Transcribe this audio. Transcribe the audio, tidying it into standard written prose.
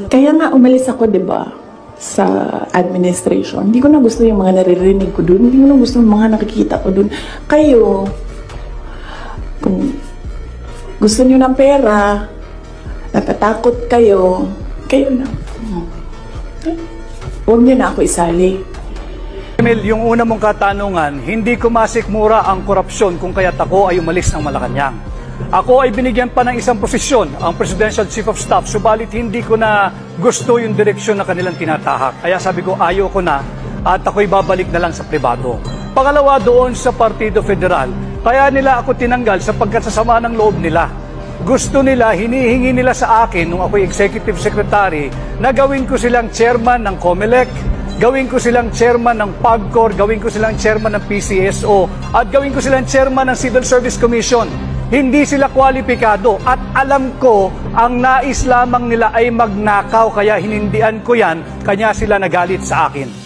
Kaya nga umalis ako, di ba, sa administration. Hindi ko na gusto yung mga naririnig ko dun. Hindi ko na gusto yung mga nakikita ko dun. Kayo, kung gusto nyo ng pera, natatakot kayo, kayo na. Huwag nyo na ako isali. Emil, yung una mong katanungan, hindi ko masikmura ang korupsyon kung kaya't ako ay umalis ng Malacanang. Ako ay binigyan pa ng isang posisyon, ang Presidential Chief of Staff, subalit hindi ko na gusto yung direksyon na kanilang tinatahak. Kaya sabi ko, ayaw ko na at ako'y babalik na lang sa pribado. Pangalawa, doon sa Partido Federal, kaya nila ako tinanggal sapagkat sa sama ng loob nila. Gusto nila, hinihingi nila sa akin, nung ako'y Executive Secretary, na gawin ko silang chairman ng COMELEC, gawin ko silang chairman ng PAGCOR, gawin ko silang chairman ng PCSO, at gawin ko silang chairman ng Civil Service Commission. Hindi sila kwalipikado at alam ko ang nais lamang nila ay magnakaw kaya hinindian ko yan, kanya sila nagalit sa akin.